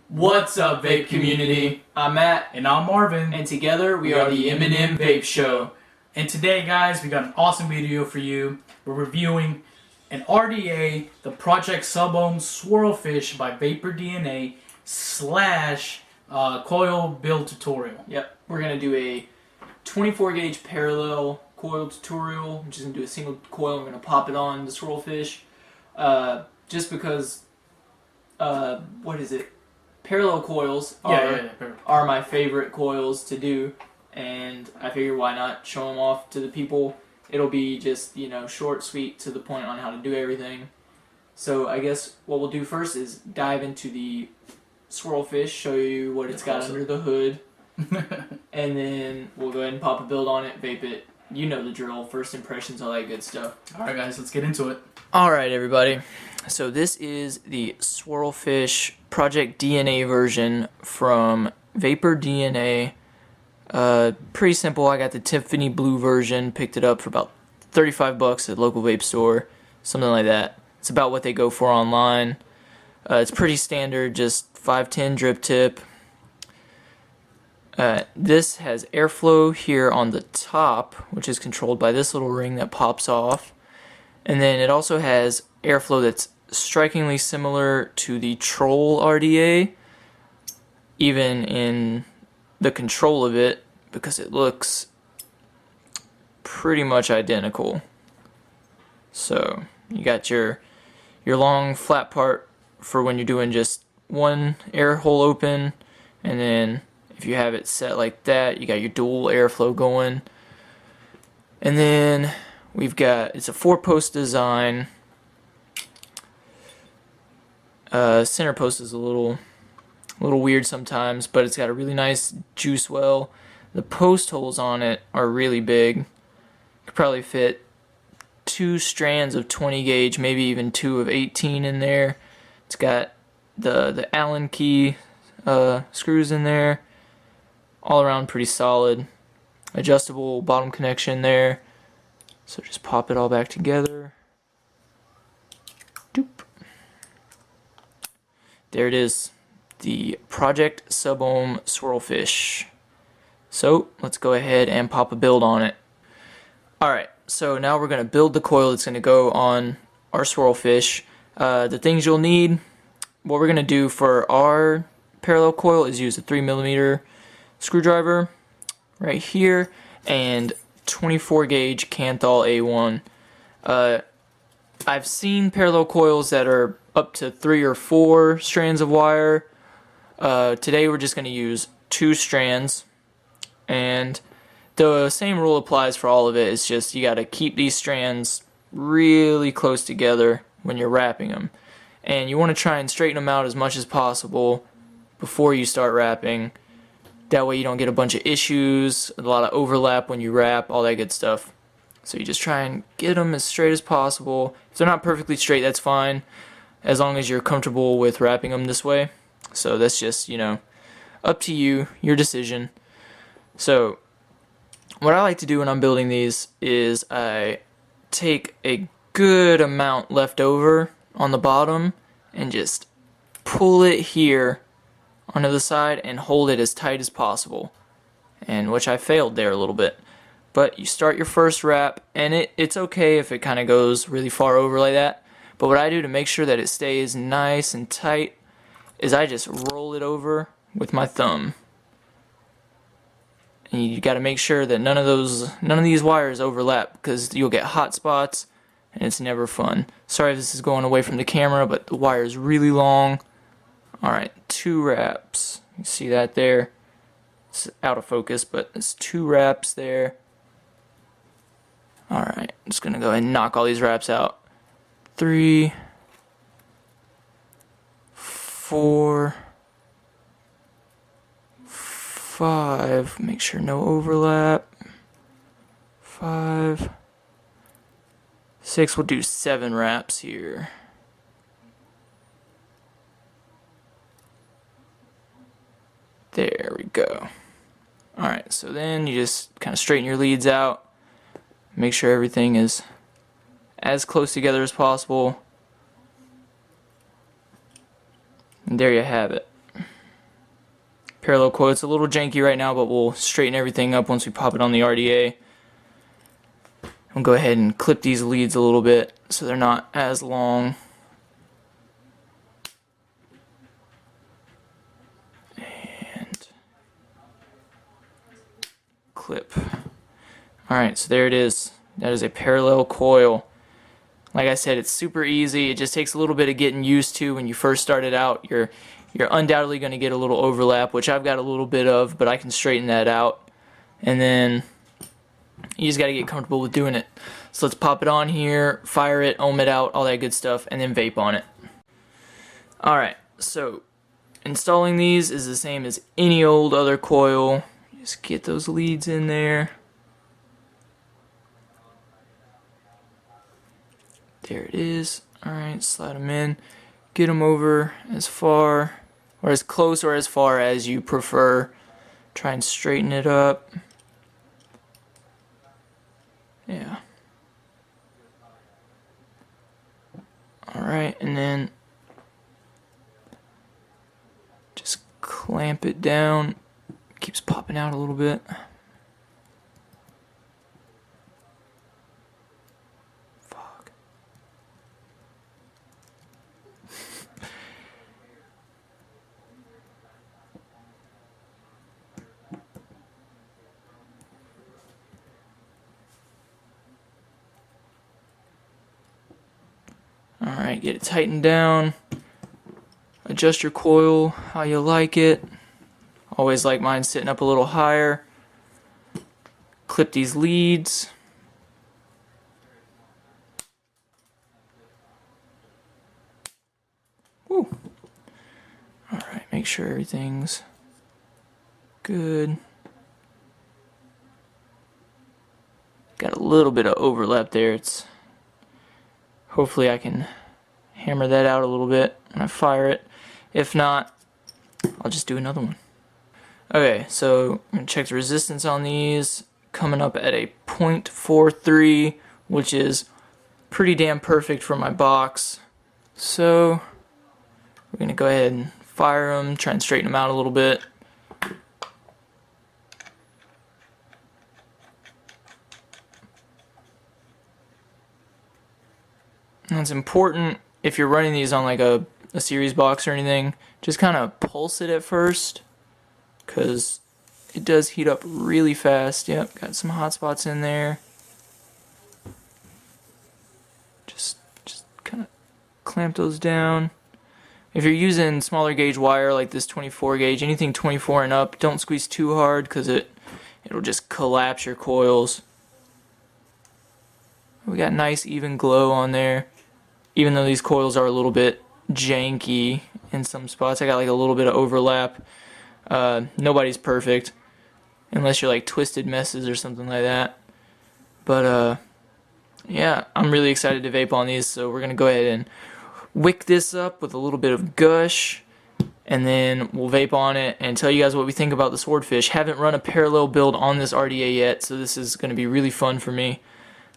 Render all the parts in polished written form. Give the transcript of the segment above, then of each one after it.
What's up, vape community? I'm Matt. And I'm Marvin. And together we are the MMVAPESHOW. And today, guys, we got an awesome video for you. We're reviewing an RDA, the Project Sub-Ohm Swirlfish by VaporDNA / Coil build tutorial. Yep, we're going to do a 24 gauge parallel coil tutorial. I'm just going to do a single coil. I'm going to pop it on the Swirlfish. Just because, parallel coils are my favorite coils to do, and I figure why not show them off to the people. It'll be just, short, sweet, to the point on how to do everything. So I guess what we'll do first is dive into the Swirlfish, show you what it's got under the hood, and then we'll go ahead and pop a build on it, vape it. You know the drill, first impressions, all that good stuff. Alright guys, let's get into it. Alright everybody, so this is the Swirlfish Project DNA version from VaporDNA. Pretty simple. I got the Tiffany blue version, picked it up for about $35 at the local vape store, something like that. It's about what they go for online. It's pretty standard, just 510 drip tip. This has airflow here on the top, which is controlled by this little ring that pops off. And then it also has airflow that's strikingly similar to the Troll RDA, even in the control of it, because it looks pretty much identical. So you got your long flat part for when you're doing just one air hole open, and then if you have it set like that, you got your dual airflow going. And then we've got, it's a 4-post design. Center post is a little weird sometimes, but it's got a really nice juice well. The post holes on it are really big. Could probably fit 2 strands of 20 gauge, maybe even 2 of 18 in there. It's got the Allen key screws in there. All around pretty solid. Adjustable bottom connection there. So just pop it all back together. Doop. There it is. The Project Sub-Ohm Swirlfish. So let's go ahead and pop a build on it. Alright, so now we're going to build the coil that's going to go on our Swirlfish. The things you'll need, what we're going to do for our parallel coil is use a 3mm screwdriver right here and 24 gauge Canthal A1. I've seen parallel coils that are up to 3 or 4 strands of wire. Today we're just going to use 2 strands, and the same rule applies for all of it. It's just you got to keep these strands really close together when you're wrapping them, and you want to try and straighten them out as much as possible before you start wrapping. That way you don't get a bunch of issues, a lot of overlap when you wrap, all that good stuff. So you just try and get them as straight as possible. If they're not perfectly straight, that's fine, as long as you're comfortable with wrapping them this way. So that's just, up to you, your decision. So what I like to do when I'm building these is I take a good amount left over on the bottom and just pull it here onto the side and hold it as tight as possible, and which I failed there a little bit. But you start your first wrap, and it's okay if it kind of goes really far over like that, but what I do to make sure that it stays nice and tight is I just roll it over with my thumb. And you got to make sure that none of these wires overlap, because you'll get hot spots and it's never fun. Sorry if this is going away from the camera, but the wire is really long. Alright, 2 wraps. You see that there? It's out of focus, but it's 2 wraps there. Alright, I'm just going to go ahead and knock all these wraps out. 3, 4, 5. Make sure no overlap. 5, 6. We'll do 7 wraps here. There we go. Alright, so then you just kind of straighten your leads out. Make sure everything is as close together as possible. And there you have it. parallel coil. It's a little janky right now, but we'll straighten everything up once we pop it on the RDA. I'll go ahead and clip these leads a little bit so they're not as long. And clip. Alright, so there it is. That is a parallel coil. Like I said, it's super easy. It just takes a little bit of getting used to. When you first start it out, you're undoubtedly going to get a little overlap, which I've got a little bit of, but I can straighten that out. And then you just got to get comfortable with doing it. So let's pop it on here, fire it, ohm it out, all that good stuff, and then vape on it. Alright, so installing these is the same as any old other coil. Just get those leads in there. There it is. Alright, slide them in. Get them over as far, or as close or as far as you prefer. Try and straighten it up. Yeah. Alright, and then just clamp it down. Keeps popping out a little bit. Fuck. Alright, get it tightened down. Adjust your coil how you like it. Always like mine sitting up a little higher. Clip these leads. Woo. Alright, make sure everything's good. Got a little bit of overlap there. Hopefully I can hammer that out a little bit when I fire it. If not, I'll just do another one. Okay, so I'm going to check the resistance on these. Coming up at a 0.43, which is pretty damn perfect for my box. So we're going to go ahead and fire them, try and straighten them out a little bit. And it's important if you're running these on like a series box or anything, just kind of pulse it at first, because it does heat up really fast. Yep, got some hot spots in there. Just kind of clamp those down. If you're using smaller gauge wire like this 24 gauge, anything 24 and up, don't squeeze too hard because it'll just collapse your coils. We got nice even glow on there. Even though these coils are a little bit janky in some spots, I got like a little bit of overlap. Nobody's perfect unless you're like Twisted Messes or something like that. But yeah, I'm really excited to vape on these, so we're gonna go ahead and wick this up with a little bit of gush, and then we'll vape on it and tell you guys what we think about the Swordfish. Haven't run a parallel build on this RDA yet, so this is gonna be really fun for me.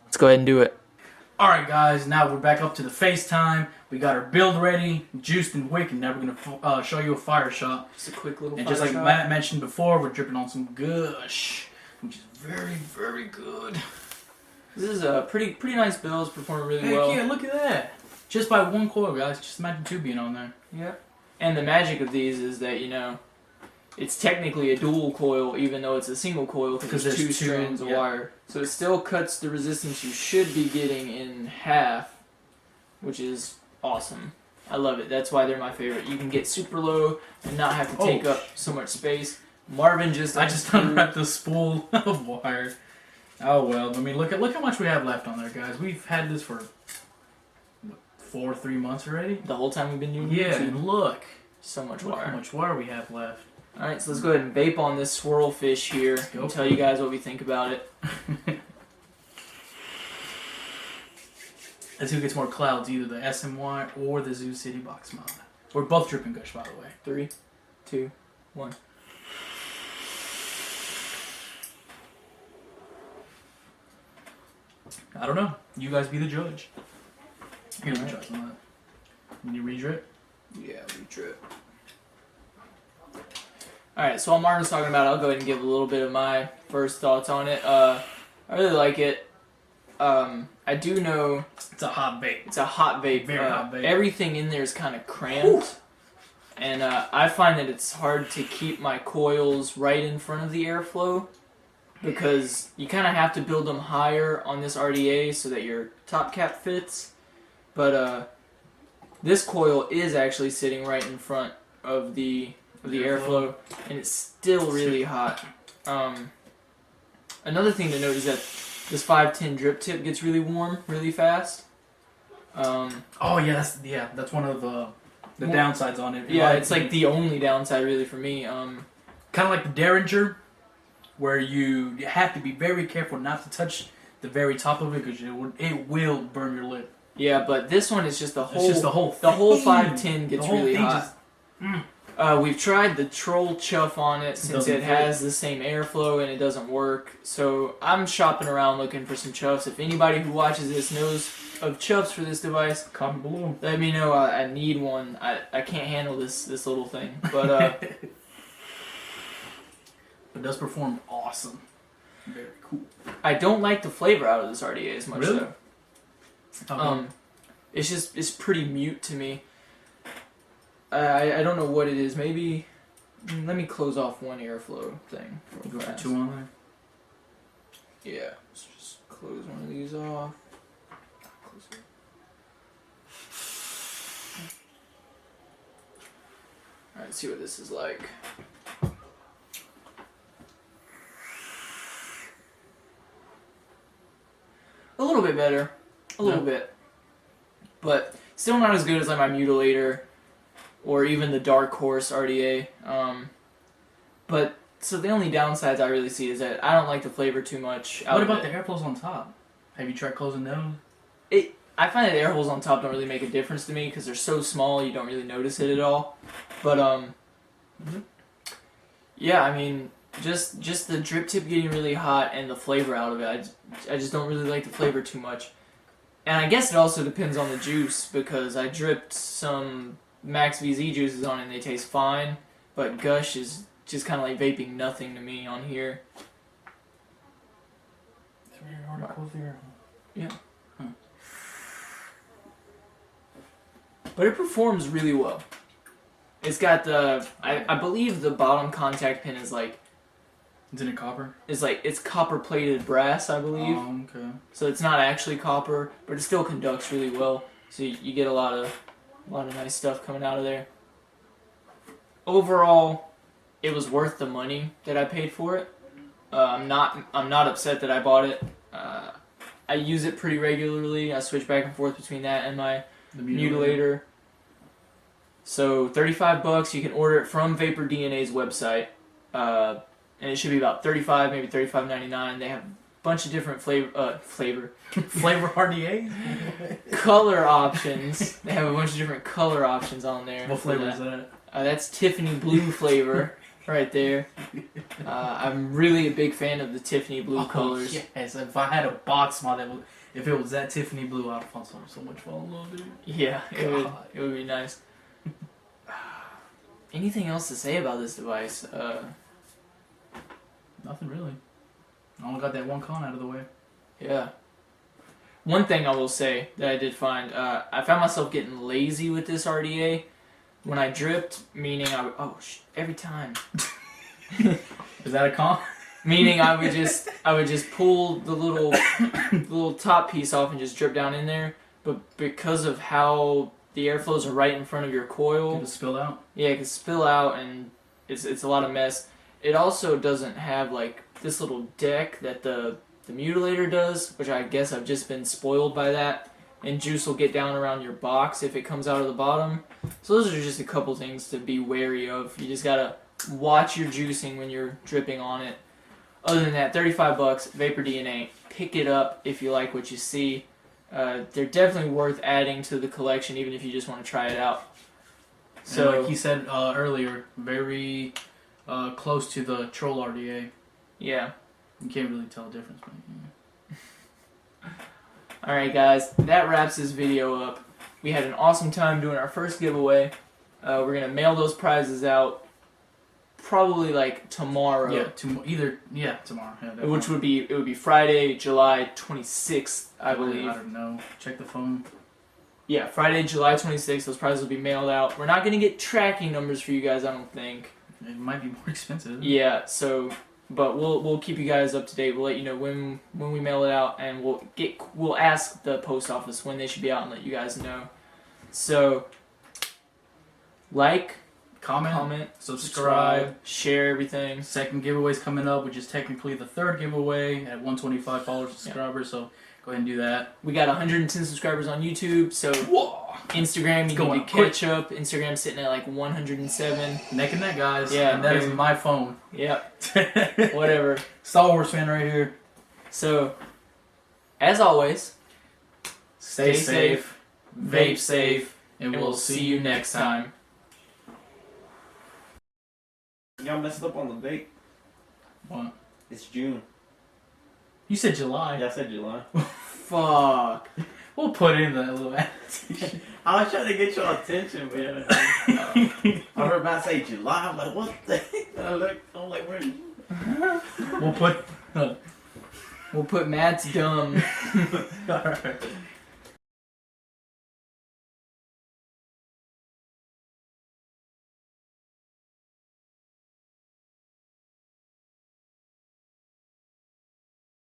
Let's go ahead and do it. Alright guys, now we're back up to the FaceTime. We got our build ready, juiced and wick, and now we're going to show you a fire shot. Just a quick little and fire just like shot. Matt mentioned before, we're dripping on some gush, which is very, very good. This is a pretty nice build. It's performing really well. Yeah, look at that. Just by one coil, guys. Just imagine two being on there. Yeah. And the magic of these is that, you know, it's technically a dual coil even though it's a single coil because there's two strands of wire. So it still cuts the resistance you should be getting in half, which is awesome. I love it. That's why they're my favorite. You can get super low and not have to take up so much space. Marvin just... I just unwrapped the spool of wire. Oh well, I mean, look how much we have left on there, guys. We've had this for, what, 3 months already? The whole time we've been doing Yeah, YouTube. and look. So much Look wire. how much wire we have left. Alright, so let's go ahead and vape on this Swirlfish here and tell you guys what we think about it. Let's see who gets more clouds, either the SMY or the Zoo City Box Mod. We're both dripping gush, by the way. 3, 2, 1. I don't know. You guys be the judge. Here's the Alright. judge on that. When you re-drip. Yeah, we drip. Alright, so while Martin's talking about it, I'll go ahead and give a little bit of my first thoughts on it. I really like it. I do know... It's a hot vape. It's a hot vape. Very hot vape. Everything in there is kind of cramped. Ooh. And I find that it's hard to keep my coils right in front of the airflow because you kind of have to build them higher on this RDA so that your top cap fits. But this coil is actually sitting right in front of the airflow, and it's still really hot. Another thing to note is that this 510 drip tip gets really warm really fast. Oh yeah, that's one of the downsides on it. Yeah, it's like the only downside really for me. Kind of like the Derringer, where you have to be very careful not to touch the very top of it because it will burn your lip. Yeah, but this one is just the whole. It's just the whole 510 gets really hot. We've tried the Troll Chuff on it since it has the same airflow and it doesn't work. So I'm shopping around looking for some chuffs. If anybody who watches this knows of chuffs for this device, comment below. Let me know. I need one. I can't handle this little thing, but it does perform awesome. Very cool. I don't like the flavor out of this RDA as much though. Okay. It's pretty mute to me. I don't know what it is. Maybe let me close off one airflow thing. Go for two on there. Yeah, let's just close one of these off. Alright, let's see what this is like. A little bit better. A little bit. But still not as good as like my Mutilator or even the Dark Horse RDA. But so the only downsides I really see is that I don't like the flavor too much. What about the air holes on top? Have you tried closing those? I find that the air holes on top don't really make a difference to me because they're so small you don't really notice it at all. But yeah, I mean just the drip tip getting really hot and the flavor out of it. I just don't really like the flavor too much. And I guess it also depends on the juice because I dripped some Max VZ juices on it and they taste fine, but Gush is just kind of like vaping nothing to me on here. It's very hard to close the air hole. Yeah. But it performs really well. It's got the I believe the bottom contact pin is like Isn't it copper? It's copper plated brass, I believe. Oh, okay. So it's not actually copper, but it still conducts really well. So you get a lot of nice stuff coming out of there. Overall, it was worth the money that I paid for it. I'm not upset that I bought it. I use it pretty regularly. I switch back and forth between that and my Mutilator. So $35. You can order it from VaporDNA's website, and it should be about $35, maybe $35.99. They have a bunch of different flavor RDA color options. They have a bunch of different color options on there. What flavor is that? That's Tiffany blue flavor right there. I'm really a big fan of the Tiffany blue colors. Yes, if I had a box mod if it was that Tiffany blue, I'd fall so much fall in love, dude. Yeah, it would be nice. Anything else to say about this device? Nothing really. I only got that one con out of the way. Yeah. One thing I will say that I did find, I found myself getting lazy with this RDA when I dripped, meaning every time. Is that a con? Meaning I would just pull the little top piece off and just drip down in there, but because of how the airflows are right in front of your coil, It spill out. Yeah, it can spill out and it's a lot of mess. It also doesn't have like this little deck that the Mutilator does, which I guess I've just been spoiled by that. And juice will get down around your box if it comes out of the bottom. So those are just a couple things to be wary of. You just gotta watch your juicing when you're dripping on it. Other than that, $35, VaporDNA. Pick it up if you like what you see. They're definitely worth adding to the collection, even if you just want to try it out. So, and like he said earlier, very close to the Troll RDA. Yeah. You can't really tell the difference. But, yeah. Alright guys, that wraps this video up. We had an awesome time doing our first giveaway. We're going to mail those prizes out probably like tomorrow. Yeah, tomorrow. Yeah, definitely. Which would be Friday, July 26th, I believe. I don't know. Check the phone. Yeah, Friday, July 26th. Those prizes will be mailed out. We're not gonna get tracking numbers for you guys, I don't think. It might be more expensive. Yeah. So, but we'll keep you guys up to date. We'll let you know when we mail it out, and we'll ask the post office when they should be out and let you guys know. So, like. Comment, subscribe, share everything. Second giveaway's coming up, which is technically the third giveaway at 125 followers and subscribers. So go ahead and do that. We got 110 subscribers on YouTube, so Instagram, you need to catch up. Instagram's sitting at like 107. Neck and neck, guys. Yeah, and that is my phone. Yep. Whatever. Star Wars fan right here. So, as always, stay safe, vape safe, and we'll see you next time. Y'all messed up on the date. What? It's June. You said July. Yeah, I said July. Fuck. We'll put it in that little annotation. I was trying to get your attention, man. I heard about to say July. I'm like, what the heck? And I looked, I'm like, where are you? We'll put Matt's dumb. Alright.